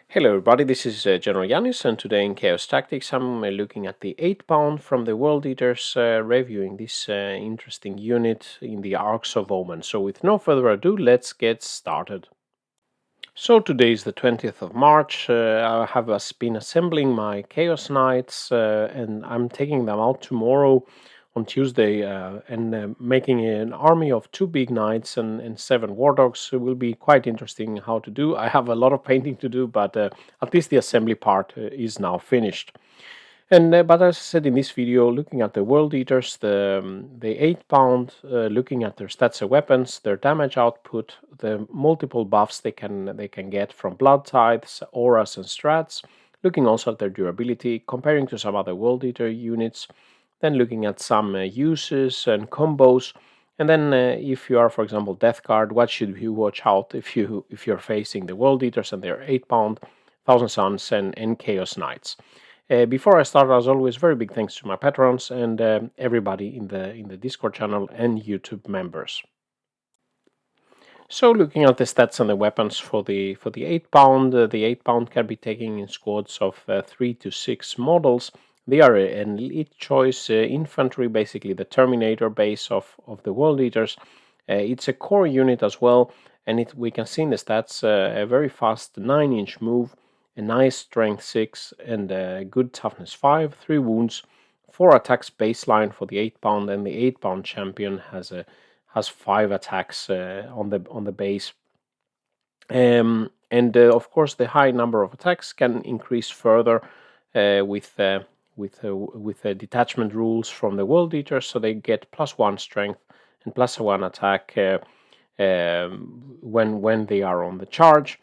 Hello everybody, this is GeneralJannis, and today in Chaos Tactics I'm looking at the 8-pound from the World Eaters, reviewing this interesting unit in the Arks of Omen. So with no further ado, let's get started. So today is the 20th of March, I have been assembling my Chaos Knights, and I'm taking them out tomorrow on Tuesday and making an army of 2 big knights and 7 war dogs. It will be quite interesting how to do. I have a lot of painting to do, but at least the assembly part is now finished. But as I said in this video, looking at the World Eaters, the 8-pound, looking at their stats and weapons, their damage output, the multiple buffs they can get from blood tithes, auras, and strats, looking also at their durability, comparing to some other World Eater units, then looking at some uses and combos, and then if you are, for example, Death Guard, what should you watch out if you're facing the World Eaters and their 8-pound, Thousand Suns, and Chaos Knights. Before I start, as always, very big thanks to my patrons and everybody in the Discord channel and YouTube members. So, looking at the stats and the weapons for the 8-pound, the 8-pound can be taken in squads of 3 to 6 models. They are an elite choice infantry, basically the Terminator base of the World Eaters. It's a core unit as well, and we can see in the stats a very fast 9-inch move, a nice strength 6, and a good toughness 5, 3 wounds, 4 attacks baseline for the 8-pound, and the 8-pound champion has 5 attacks on the base. Of course, the high number of attacks can increase further with the detachment rules from the World Eaters, so they get +1 strength and +1 attack when they are on the charge,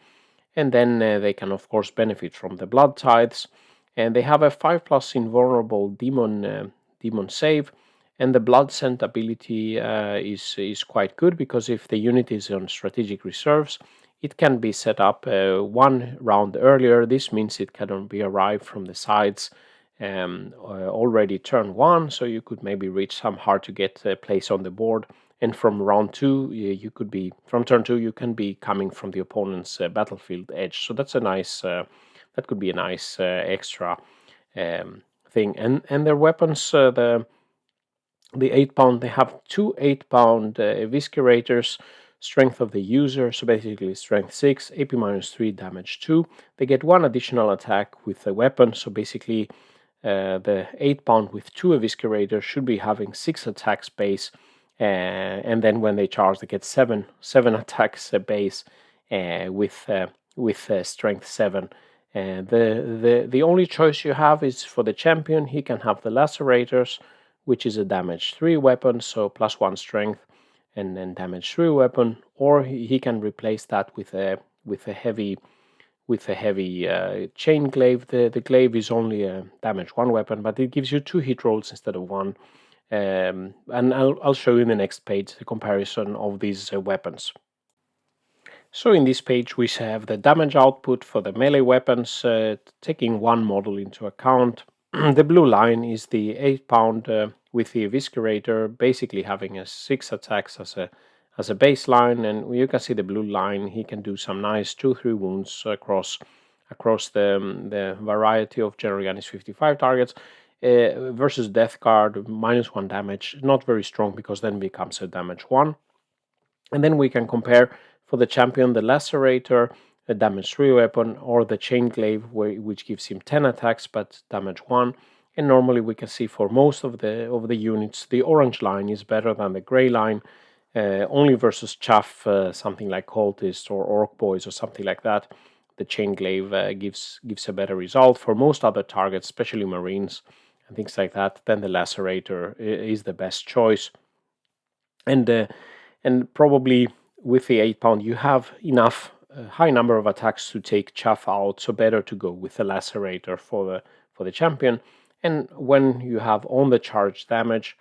and then they can of course benefit from the blood tithes, and they have a 5+ invulnerable demon save. And the blood scent ability is quite good, because if the unit is on strategic reserves, it can be set up 1 round earlier. This means it can be arrived from the sides already turn 1, so you could maybe reach some hard to get place on the board. And from round 2, you could be from turn 2, you can be coming from the opponent's battlefield edge. So that's a nice that could be a nice extra thing. And their weapons, the 8-pound, they have 2 8-pound eviscerators, strength of the user, so basically strength 6, AP -3, damage 2. They get 1 additional attack with the weapon, so basically the 8-pound with 2 eviscerators should be having 6 attacks base, and then when they charge, they get 7 attacks base with strength 7. The only choice you have is for the champion. He can have the lacerators, which is a damage 3 weapon, so +1 strength and then damage 3 weapon, or he can replace that with a heavy chain glaive. The glaive is only a damage 1 weapon, but it gives you 2 hit rolls instead of 1. And I'll show you in the next page the comparison of these weapons. So in this page we have the damage output for the melee weapons, taking 1 model into account. The blue line is the 8-pound with the eviscerator, basically having a 6 attacks as a baseline, and you can see the blue line. He can do some nice 2-3 wounds across the variety of GeneralJannis 55 targets. Versus Death Guard, -1 damage, not very strong, because then becomes a damage 1. And then we can compare for the champion the lacerator, a damage 3 weapon, or the chain glaive, which gives him 10 attacks but damage 1. And normally we can see for most of the units, the orange line is better than the gray line. Only versus chaff, something like cultists or orc boys or something like that, the chain glaive gives a better result. For most other targets, especially marines and things like that, then the lacerator is the best choice. And probably with the 8-pound, you have enough high number of attacks to take chaff out, so better to go with the lacerator for the champion. And when you have on the charge damage,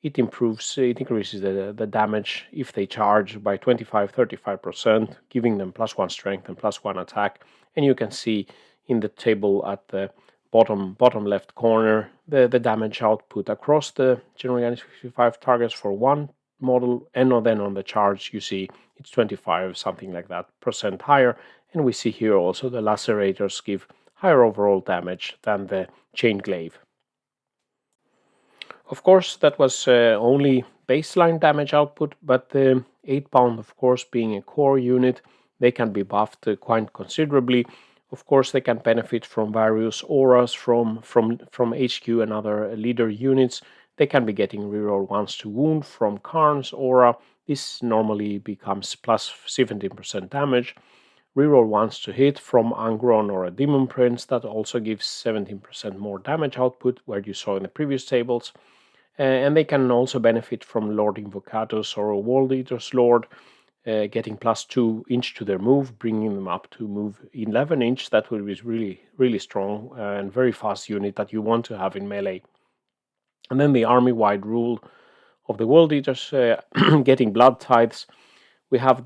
it increases the damage if they charge by 25-35%, giving them +1 strength and +1 attack. And you can see in the table at the bottom left corner the damage output across the GeneralJannis 55 targets for 1 model, and then on the charge you see it's 25 something like that % higher, And we see here also the lacerators give higher overall damage than the chain glaive. Of course, that was only baseline damage output, but the 8-pound, of course, being a core unit, they can be buffed quite considerably. Of course, they can benefit from various auras from HQ and other leader units. They can be getting reroll 1s to wound from Karn's aura. This normally becomes plus 17% damage. Reroll 1s to hit from Angron or a Demon Prince. That also gives 17% more damage output, where you saw in the previous tables. And they can also benefit from Lord Invocatus or a World Eater's Lord, getting plus 2 inch to their move, bringing them up to move 11 inch. That will be really, really strong and very fast unit that you want to have in melee. And then the army-wide rule of the World Eaters getting blood tithes. We have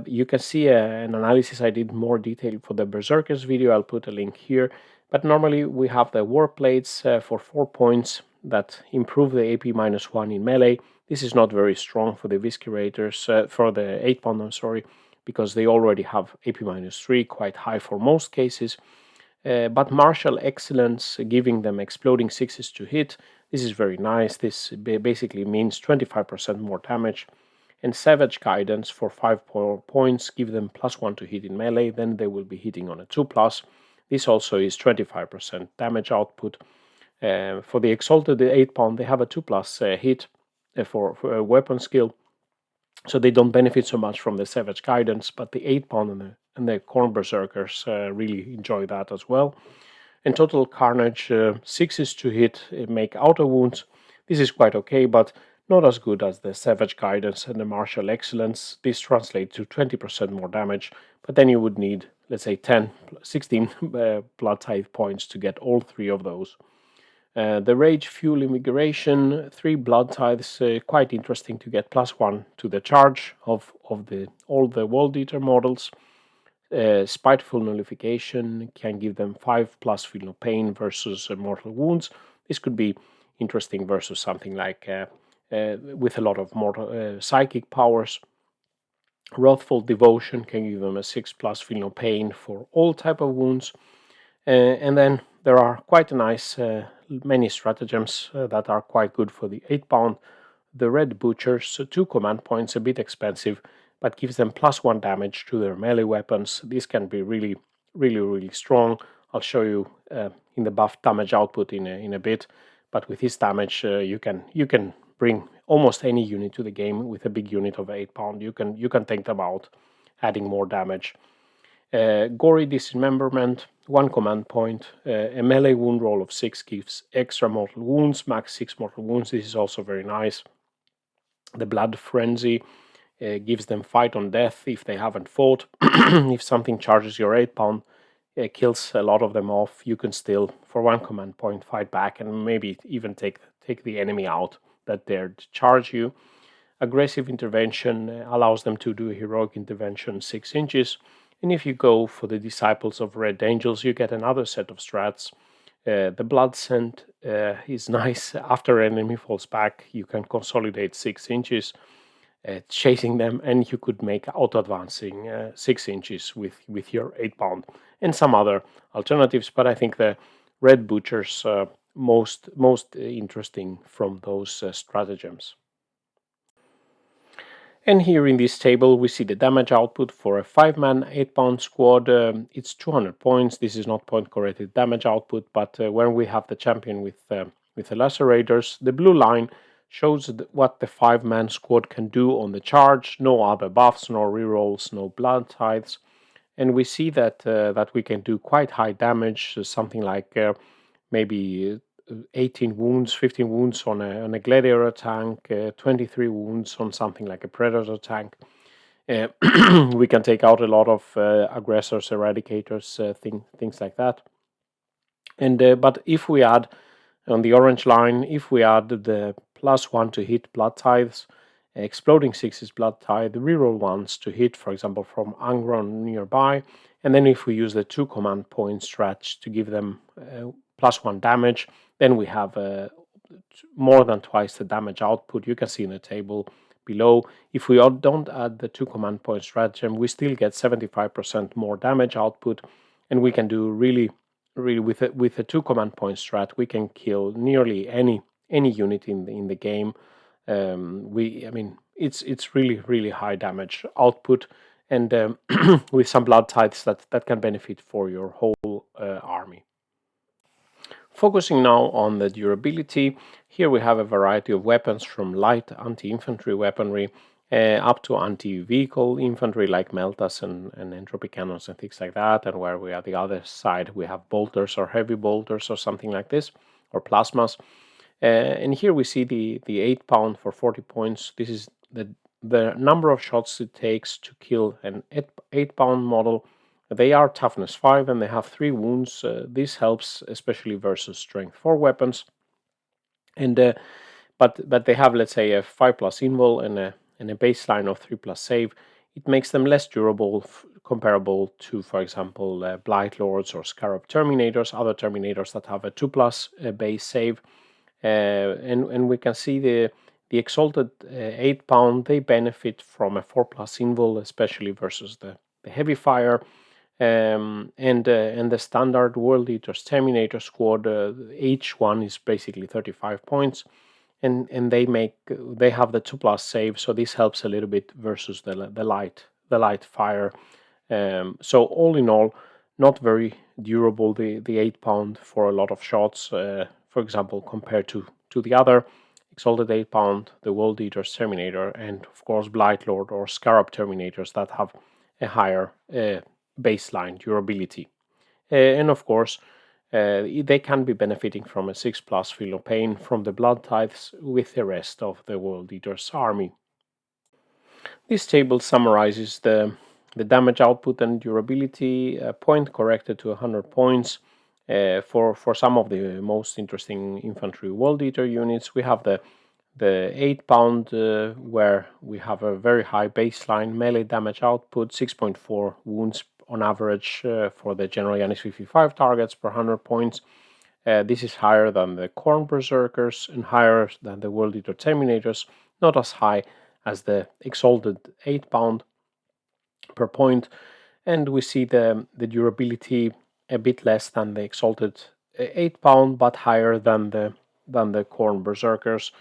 you can see an analysis I did more detailed for the Berserkers video. I'll put a link here. But normally we have the war plates for 4 points that improve the AP -1 in melee. This is not very strong for the Viscerators, for the 8-pound, I'm sorry, because they already have AP -3, quite high for most cases. But Martial Excellence, giving them exploding 6s to hit, this is very nice. This basically means 25% more damage. And Savage Guidance for 5 points, give them +1 to hit in melee, then they will be hitting on a 2+. This also is 25% damage output. For the Exalted 8-pound, they have a 2+ hit for a weapon skill, so they don't benefit so much from the Savage Guidance, but the 8-pound and the Khorne Berserkers really enjoy that as well. And Total Carnage, 6s to hit, make auto wounds. This is quite okay, but not as good as the Savage Guidance and the Martial Excellence. This translates to 20% more damage, but then you would need, let's say, 16 blood tithe points to get all 3 of those. The Rage Fuel Immigration, 3 blood tithes, quite interesting to get +1 to the charge of all the World Eater models. Spiteful Nullification can give them 5+ Feel No Pain versus Mortal Wounds. This could be interesting versus something like with a lot of mortal psychic powers. Wrathful Devotion can give them a 6+ Feel No Pain for all type of wounds. And then there are quite a nice many stratagems that are quite good for the 8-pound. The Red Butchers, 2 command points, a bit expensive, but gives them +1 damage to their melee weapons. This can be really, really, really strong. I'll show you in the buff damage output in a bit. But with this damage, you can bring almost any unit to the game with a big unit of 8-pound. You can take them out, adding more damage. Gory Dismemberment, 1 command point. A melee wound roll of 6 gives extra mortal wounds, max 6 mortal wounds. This is also very nice. The Blood Frenzy gives them fight on death if they haven't fought. If something charges your 8-pound, kills a lot of them off, you can still, for 1 command point, fight back and maybe even take the enemy out that dared to charge you. Aggressive Intervention allows them to do a heroic intervention 6 inches. And if you go for the Disciples of Red Angels, you get another set of strats. The Blood Scent is nice. After an enemy falls back, you can consolidate 6 inches, chasing them, and you could make auto-advancing 6 inches with your 8-pound, and some other alternatives. But I think the Red Butchers most interesting from those stratagems. And here in this table, we see the damage output for a 5-man 8-pound squad. It's 200 points. This is not point-corrected damage output, but when we have the champion with the Lacerators, the blue line shows what the 5-man squad can do on the charge. No other buffs, no rerolls, no blood tithes. And we see that we can do quite high damage, something like maybe 18 wounds, 15 wounds on a Gladiator tank, 23 wounds on something like a Predator tank. We can take out a lot of aggressors, eradicators, things like that. And but if we add on the orange line, if we add the +1 to hit blood tithes, exploding 6s blood tithe, reroll 1s to hit, for example, from Angron nearby, and then if we use the 2 command point stretch to give them +1 damage, then we have more than twice the damage output. You can see in the table below. If we don't add the 2 command point stratagem, we still get 75% more damage output, and we can do really with a 2 command point strat, we can kill nearly any unit in the game. I mean, it's really high damage output, and with some blood tithes that can benefit for your whole army. Focusing now on the durability, here we have a variety of weapons from light anti-infantry weaponry up to anti-vehicle infantry like meltas and entropy cannons and things like that, and where we are the other side we have bolters or heavy bolters or something like this, or plasmas. And here we see the 8-pound for 40 points. This is the number of shots it takes to kill an 8-pound model. They are toughness 5 and they have 3 wounds. This helps especially versus strength 4 weapons. And but they have, let's say, a 5+ invul and a baseline of 3+ save. It makes them less durable, comparable to, for example, Blight Lords or Scarab Terminators, other Terminators that have a 2+ base save. And we can see the Exalted 8-pound, they benefit from a 4+ invul, especially versus the heavy fire. And the standard World Eaters Terminator squad, each one is basically 35 points, and they have the 2+ save, so this helps a little bit versus the light fire. So all in all, not very durable, the 8-pound for a lot of shots. For example, compared to the other Exalted 8-pound, the World Eaters Terminator, and of course Blight Lord or Scarab Terminators that have a higher baseline durability. And of course, they can be benefiting from a 6+ feel of pain from the blood tithes with the rest of the World Eaters army. This table summarizes the damage output and durability, point corrected to 100 points. For some of the most interesting infantry World Eater units, we have the 8-pound, where we have a very high baseline melee damage output, 6.4 wounds on average for the GeneralJannis 55 targets per 100 points. This is higher than the Khorne Berserkers and higher than the World Eater Terminators, not as high as the Exalted 8-pound per point. And we see the durability a bit less than the Exalted 8-pound, but higher than the Khorne Berserkers.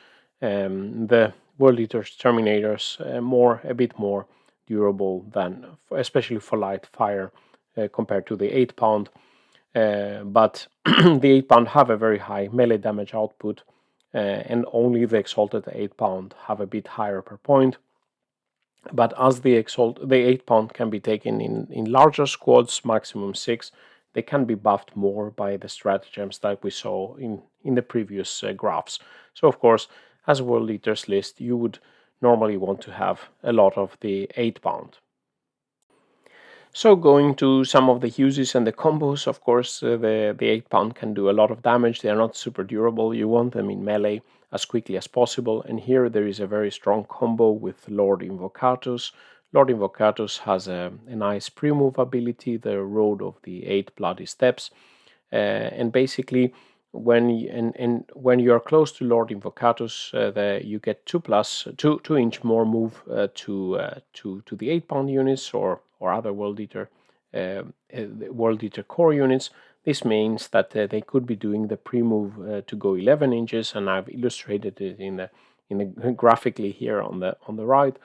The World Eaters Terminators a bit more durable than, especially for light fire, compared to the 8-pound. But the 8-pound have a very high melee damage output, and only the Exalted 8-pound have a bit higher per point. But as the 8-pound can be taken in larger squads, maximum 6, they can be buffed more by the stratagems that we saw in the previous graphs. So of course, as a World Eaters list, you would normally want to have a lot of the 8-pound. So going to some of the uses and the combos, of course, the 8-pound can do a lot of damage. They are not super durable. You want them in melee as quickly as possible. And here there is a very strong combo with Lord Invocatus. Lord Invocatus has a nice pre-move ability, the Road of the 8 Bloody Steps. And basically, when you are close to Lord Invocatus, you get 2 inch more move to the 8-pound units or other World Eater core units. This means that they could be doing the pre-move to go 11 inches, and I've illustrated it in the graphically here on the right.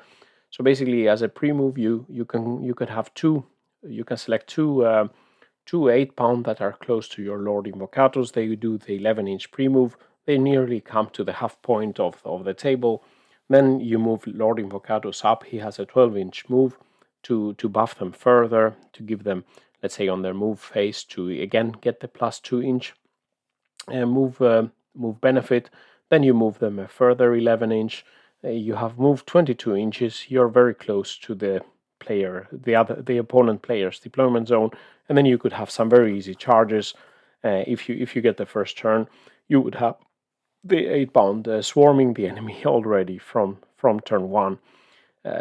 So basically, as a pre-move, you could have you can select two 8-pound that are close to your Lord Invocatus. They do the 11-inch pre-move. They nearly come to the half point of the table. Then you move Lord Invocatus up. He has a 12-inch move to buff them further, to give them, let's say, on their move phase, to again get the +2 inch move benefit. Then you move them a further 11-inch. You have moved 22 inches. You're very close to the opponent player's deployment zone, and then you could have some very easy charges. If you get the first turn, you would have the 8-pound swarming the enemy already from turn 1.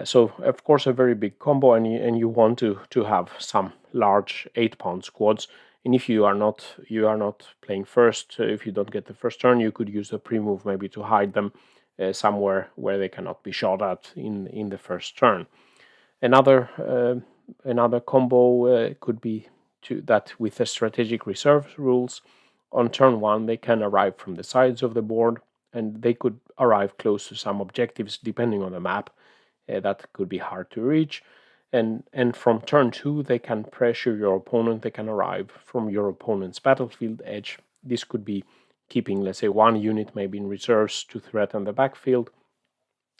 So of course a very big combo, and you want to have some large 8-pound squads. And if you are not playing first, if you don't get the first turn, you could use the pre-move maybe to hide them somewhere where they cannot be shot at in the first turn. Another combo could be that with the strategic reserve rules, on turn 1 they can arrive from the sides of the board, and they could arrive close to some objectives depending on the map. That could be hard to reach. And from turn 2 they can pressure your opponent. They can arrive from your opponent's battlefield edge. This could be keeping, let's say, one unit maybe in reserves to threaten the backfield.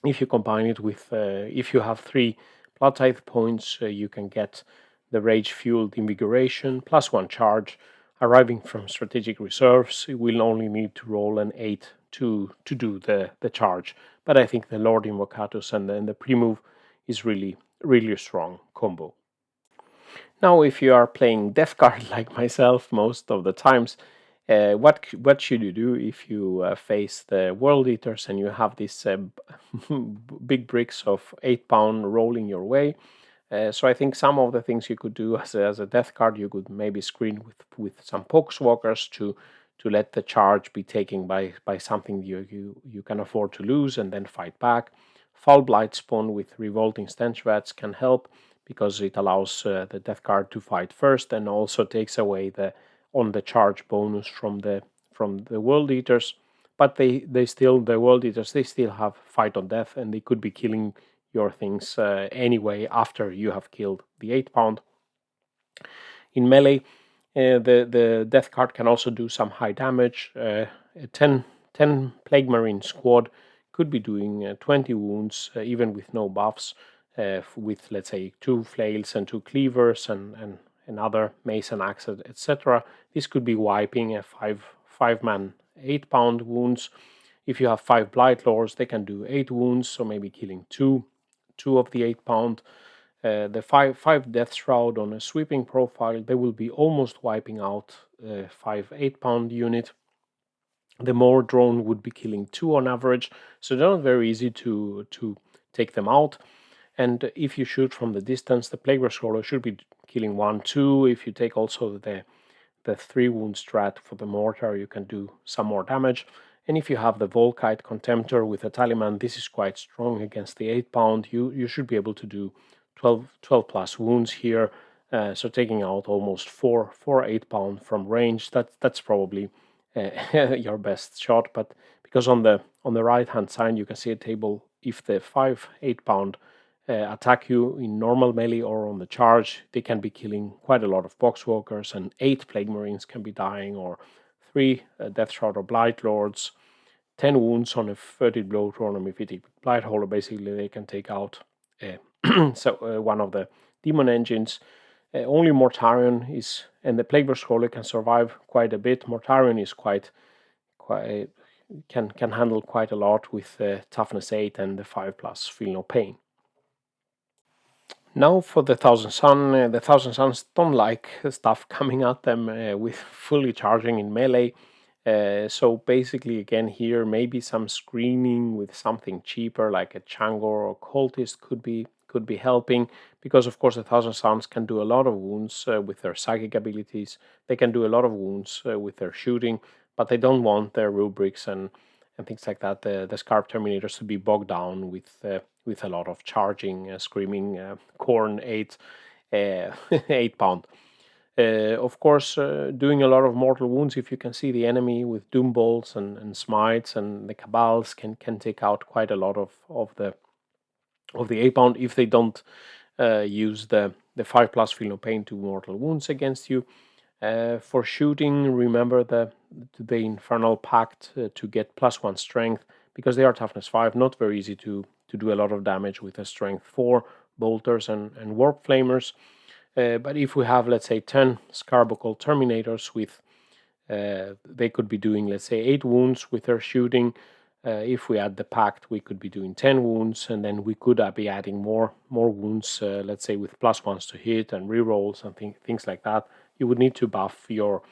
If you combine it with, if you have 3 Blood Tithe points, you can get the Rage Fueled Invigoration plus 1 charge. Arriving from strategic reserves, you will only need to roll an 8 to do the charge. But I think the Lord Invocatus and the pre-move is really a strong combo. Now, if you are playing Death Guard like myself most of the times, what should you do if you face the World Eaters and you have these big bricks of 8-pound rolling your way? So I think some of the things you could do as a Death Guard, you could maybe screen with some Pokeswalkers to let the charge be taken by something you can afford to lose and then fight back. Foul Blightspawn with Revolting Stench Vats can help, because it allows the Death Guard to fight first and also takes away the on the charge bonus from the World Eaters. But they still, the World Eaters, they still have fight on death, and they could be killing your things anyway after you have killed the 8-pound. In melee, the Death Guard can also do some high damage. A 10 Plague Marine squad could be doing 20 wounds, even with no buffs, with, let's say, 2 flails and 2 cleavers and another mace and axe, etc. This could be wiping a 5-man 8-pound wounds. If you have 5 Blight Lords, they can do 8 wounds, so maybe killing 2 of the 8-pound. The 5 Death Shroud on a sweeping profile, they will be almost wiping out 5 8-pound unit. The more drone would be killing 2 on average, so they're not very easy to take them out. And if you shoot from the distance, the Plague Scroller should be killing 1, 2. If you take also the 3 wound strat for the mortar, you can do some more damage. And if you have the Volkite Contemptor with a Talisman, this is quite strong against the 8-pound. You should be able to do 12 plus wounds here. So taking out almost 4 8-pound from range, that's probably your best shot. But because on the right hand side you can see a table, if the 5 8-pound attack you in normal melee or on the charge, they can be killing quite a lot of Boxwalkers, and 8 Plague Marines can be dying, or 3 Death Shroud or Blight Lords, 10 wounds on a 30 blow to an Mephitic Blight Hollow. Basically, they can take out one of the demon engines. Only Mortarion is, and the Plague Scroller can survive quite a bit. Mortarion is quite can handle quite a lot with toughness 8 and the 5+, feel no pain. Now for the Thousand Sun. The Thousand Suns don't like stuff coming at them with fully charging in melee. So basically, again here, maybe some screening with something cheaper like a Changor or Cultist could be helping, because of course the Thousand Suns can do a lot of wounds with their psychic abilities. They can do a lot of wounds with their shooting, but they don't want their rubrics and things like that, the Scarp Terminators, to be bogged down with a lot of charging, screaming, corn 8-pound. Of course, doing a lot of mortal wounds, if you can see the enemy with Doom Bolts and Smites, and the Cabals can take out quite a lot of the 8-pound if they don't use the 5+ feel no pain to mortal wounds against you. For shooting, remember the Infernal Pact to get +1 strength, because they are toughness 5, not very easy to do a lot of damage with a strength 4 bolters and warp flamers. But if we have, let's say, 10 Scarbuckle Terminators with they could be doing, let's say, 8 wounds with their shooting. If we add the pact, we could be doing 10 wounds, and then we could be adding more wounds, let's say with +1s to hit and rerolls and things like that. You would need to buff your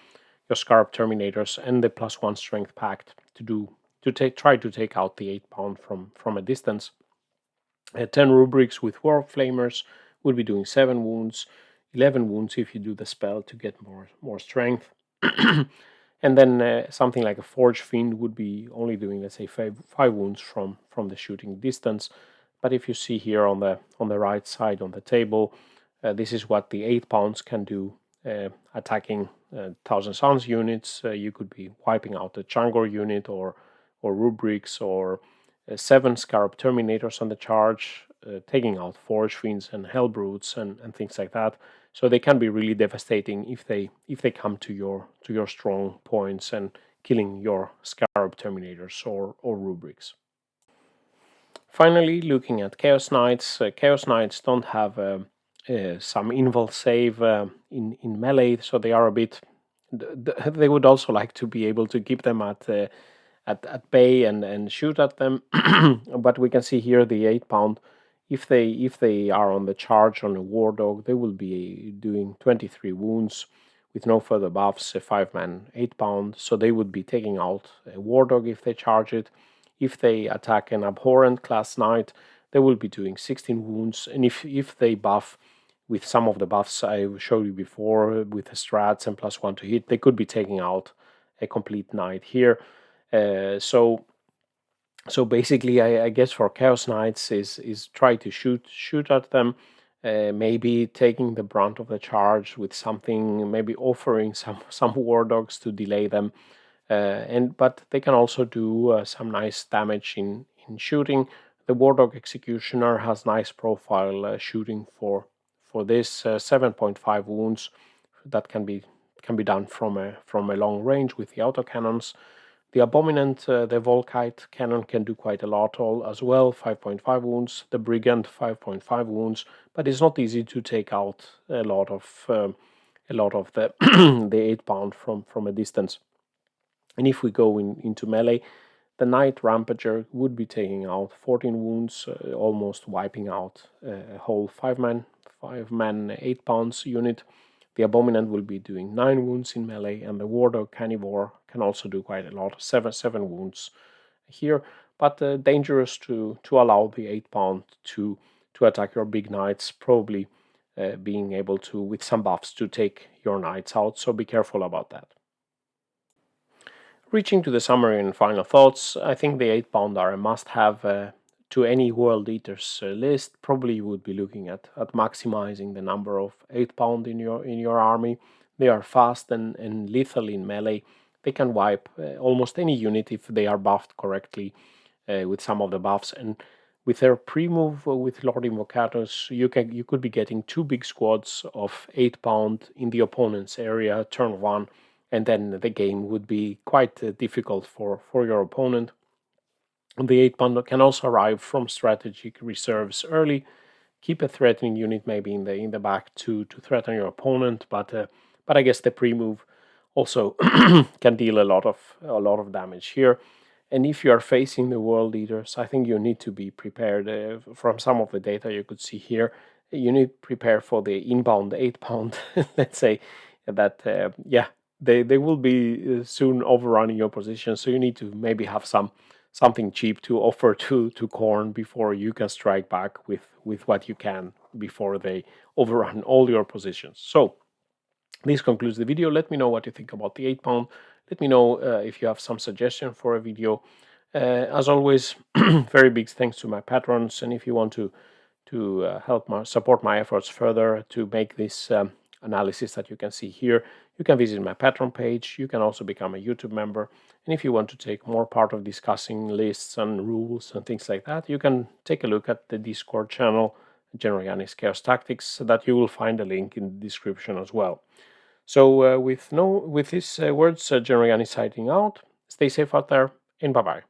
Scarp Terminators and the +1 strength pact try to take out the 8-pound from a distance. 10 rubrics with warp flamers would be doing 7 wounds, 11 wounds if you do the spell to get more strength. And then something like a Forge Fiend would be only doing, let's say, five wounds from the shooting distance. But if you see here on the right side on the table, this is what the 8 pounds can do, attacking Thousand Suns units. You could be wiping out a Changor unit or rubrics or 7 Scarab Terminators on the charge, taking out Forge Fiends and Hellbrutes and things like that. So they can be really devastating if they come to your strong points and killing your Scarab Terminators or rubrics. Finally, looking at Chaos Knights. Chaos Knights don't have some invul save in melee, so they are a bit. They would also like to be able to keep them at bay and shoot at them, but we can see here the 8 pound. If they are on the charge on a War Dog, they will be doing 23 wounds with no further buffs. A 5-man 8 pound, so they would be taking out a War Dog if they charge it. If they attack an Abhorrent class Knight, they will be doing 16 wounds. And if they buff with some of the buffs I showed you before, with the strats and +1 to hit, they could be taking out a complete Knight here. So basically, I guess for Chaos Knights is try to shoot at them, maybe taking the brunt of the charge with something, maybe offering some War Dogs to delay them. But they can also do some nice damage in shooting. The War Dog Executioner has nice profile shooting for this 7.5 wounds that can be done from a long range with the autocannons. The Abominant, the Volkite cannon can do quite a lot as well, 5.5 wounds. The Brigand, 5.5 wounds, but it's not easy to take out a lot of the the 8 pound from a distance. And if we go into melee, the Knight Rampager would be taking out 14 wounds, almost wiping out a whole 5-man 8 pounds unit. The Abominant will be doing 9 wounds in melee, and the War Dog Carnivore can also do quite a lot, 7 wounds here. But dangerous to allow the 8 pound to attack your big knights, probably being able to, with some buffs, to take your knights out. So be careful about that. Reaching to the summary and final thoughts, I think the 8 pound are a must-have to any World Eaters list. Probably you would be looking at maximizing the number of 8 pound in your army. They are fast and lethal in melee. They can wipe almost any unit if they are buffed correctly with some of the buffs. And with their pre-move with Lord Invocatus, you could be getting 2 big squads of 8 pound in the opponent's area turn 1. And then the game would be quite difficult for your opponent. The 8 pound can also arrive from strategic reserves early. Keep a threatening unit maybe in the back to threaten your opponent, but I guess the pre-move also can deal a lot of damage here. And if you are facing the World Eaters, I think you need to be prepared. From some of the data you could see here, you need to prepare for the inbound 8 pound. Let's say that they will be soon overrunning your position, so you need to maybe have something cheap to offer to Khorne before you can strike back with what you can before they overrun all your positions. So this concludes the video. Let me know what you think about the 8 pound. Let me know if you have some suggestion for a video. As always, very big thanks to my patrons, and if you want to help support my efforts further to make this analysis that you can see here, you can visit my Patreon page. You can also become a YouTube member. And if you want to take more part of discussing lists and rules and things like that, you can take a look at the Discord channel, GeneralJannis Chaos Tactics, so that you will find a link in the description as well. So with these words, GeneralJannis signing out. Stay safe out there, and bye-bye.